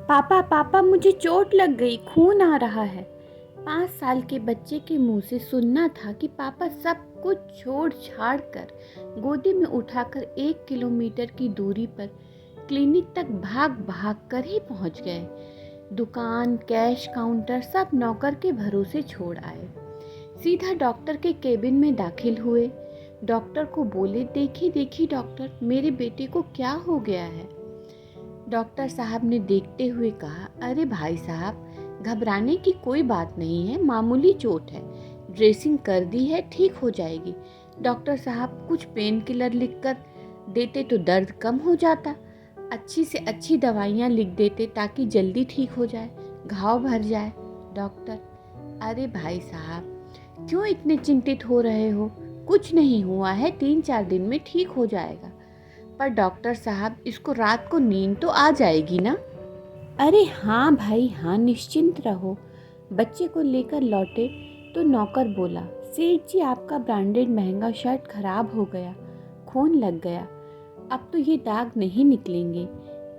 पापा पापा मुझे चोट लग गई, खून आ रहा है। 5 साल के बच्चे के मुंह से सुनना था कि पापा सब कुछ छोड़ छाड़ कर गोदी में उठाकर 1 किलोमीटर की दूरी पर क्लिनिक तक भाग भाग कर ही पहुंच गए। दुकान, कैश काउंटर सब नौकर के भरोसे छोड़ आए। सीधा डॉक्टर के केबिन में दाखिल हुए। डॉक्टर को बोले, देखी देखी डॉक्टर, मेरे बेटे को क्या हो गया है। डॉक्टर साहब ने देखते हुए कहा, अरे भाई साहब, घबराने की कोई बात नहीं है, मामूली चोट है, ड्रेसिंग कर दी है, ठीक हो जाएगी। डॉक्टर साहब कुछ पेन किलर लिख कर देते तो दर्द कम हो जाता, अच्छी से अच्छी दवाइयाँ लिख देते ताकि जल्दी ठीक हो जाए, घाव भर जाए। डॉक्टर, अरे भाई साहब, क्यों इतने चिंतित हो रहे हो, कुछ नहीं हुआ है, 3-4 दिन में ठीक हो जाएगा। पर डॉक्टर साहब, इसको रात को नींद तो आ जाएगी ना। अरे हाँ भाई हाँ, निश्चिंत रहो। बच्चे को लेकर लौटे तो नौकर बोला, सेठ जी आपका ब्रांडेड महंगा शर्ट खराब हो गया, खून लग गया, अब तो ये दाग नहीं निकलेंगे।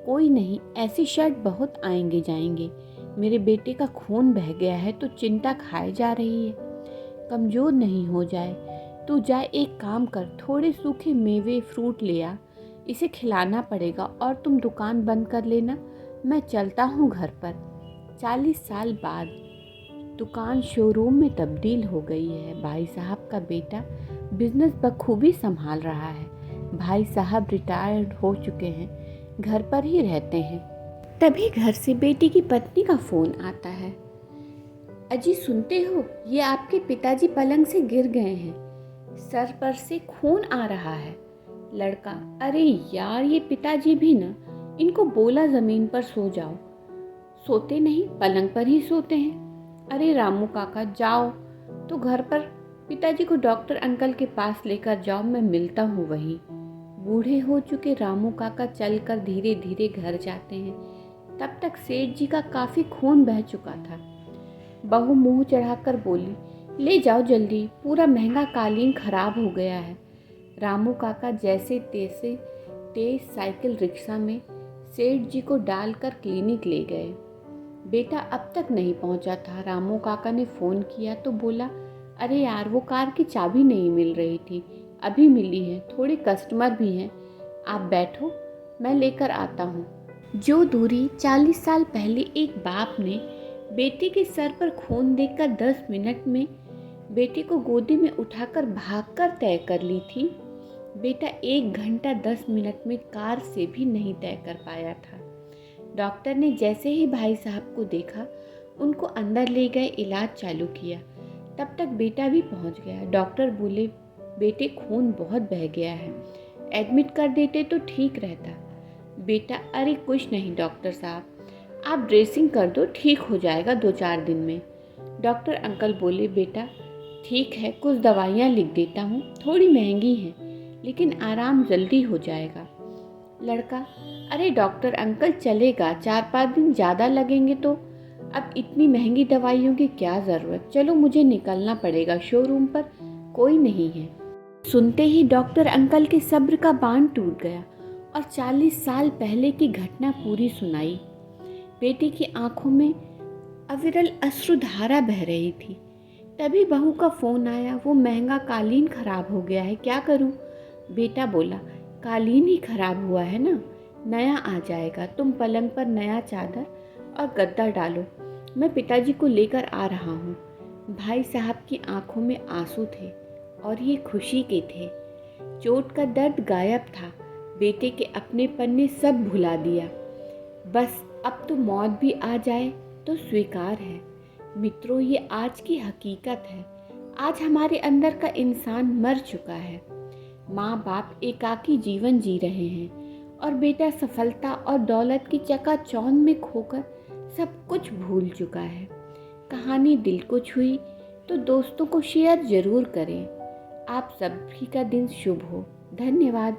कोई नहीं, ऐसी शर्ट बहुत आएंगे जाएंगे। मेरे बेटे का खून बह गया है तो चिंता खाए जा रही है, कमज़ोर नहीं हो जाए। तू जा, एक काम कर, थोड़े सूखे मेवे फ्रूट ले आ, इसे खिलाना पड़ेगा, और तुम दुकान बंद कर लेना, मैं चलता हूँ घर पर। 40 साल बाद दुकान शोरूम में तब्दील हो गई है। भाई साहब का बेटा बिजनेस बखूबी संभाल रहा है। भाई साहब रिटायर्ड हो चुके हैं, घर पर ही रहते हैं। तभी घर से बेटी की पत्नी का फ़ोन आता है। अजी सुनते हो, ये आपके पिताजी पलंग से गिर गए हैं, सर पर से खून आ रहा है। लड़का, अरे यार, ये पिताजी भी ना, इनको बोला ज़मीन पर सो जाओ, सोते नहीं, पलंग पर ही सोते हैं। अरे रामू काका, जाओ तो घर पर पिताजी को डॉक्टर अंकल के पास लेकर जाओ, मैं मिलता हूँ वहीं। बूढ़े हो चुके रामू काका चलकर धीरे धीरे घर जाते हैं। तब तक सेठ जी का काफ़ी खून बह चुका था। बहू मुंह चढ़ाकर बोली, ले जाओ जल्दी, पूरा महंगा कालीन खराब हो गया है। रामू काका जैसे तैसे तेज साइकिल रिक्शा में सेठ जी को डालकर क्लिनिक ले गए। बेटा अब तक नहीं पहुंचा था। रामू काका ने फ़ोन किया तो बोला, अरे यार, वो कार की चाबी नहीं मिल रही थी, अभी मिली है, थोड़े कस्टमर भी हैं, आप बैठो, मैं लेकर आता हूँ। जो दूरी 40 साल पहले एक बाप ने बेटे के सर पर खून देखकर 10 मिनट में बेटे को गोदी में उठाकर भागकर तय कर ली थी, बेटा 1 घंटा 10 मिनट में कार से भी नहीं तय कर पाया था। डॉक्टर ने जैसे ही भाई साहब को देखा, उनको अंदर ले गए, इलाज चालू किया। तब तक बेटा भी पहुंच गया। डॉक्टर बोले, बेटे खून बहुत बह गया है, एडमिट कर देते तो ठीक रहता। बेटा, अरे कुछ नहीं डॉक्टर साहब, आप ड्रेसिंग कर दो, ठीक हो जाएगा 2-4 दिन में। डॉक्टर अंकल बोले, बेटा ठीक है, कुछ दवाइयाँ लिख देता हूँ, थोड़ी महंगी हैं, लेकिन आराम जल्दी हो जाएगा। लड़का, अरे डॉक्टर अंकल चलेगा, 4-5 दिन ज़्यादा लगेंगे तो, अब इतनी महंगी दवाइयों की क्या ज़रूरत, चलो मुझे निकलना पड़ेगा, शोरूम पर कोई नहीं है। सुनते ही डॉक्टर अंकल के सब्र का बांध टूट गया और 40 साल पहले की घटना पूरी सुनाई। बेटी की आंखों में अविरल अश्रुधारा बह रही थी। तभी बहू का फ़ोन आया, वो महंगा कालीन खराब हो गया है, क्या करूं? बेटा बोला, कालीन ही खराब हुआ है ना, नया आ जाएगा, तुम पलंग पर नया चादर और गद्दा डालो, मैं पिताजी को लेकर आ रहा हूँ। भाई साहब की आंखों में आंसू थे और ये खुशी के थे। चोट का दर्द गायब था, बेटे के अपनेपन ने सब भुला दिया। बस अब तो मौत भी आ जाए तो स्वीकार है। मित्रों, ये आज की हकीकत है। आज हमारे अंदर का इंसान मर चुका है। माँ बाप एकाकी जीवन जी रहे हैं और बेटा सफलता और दौलत की चकाचौंध में खोकर सब कुछ भूल चुका है। कहानी दिल को छुई तो दोस्तों को शेयर जरूर करें। आप सभी का दिन शुभ हो। धन्यवाद।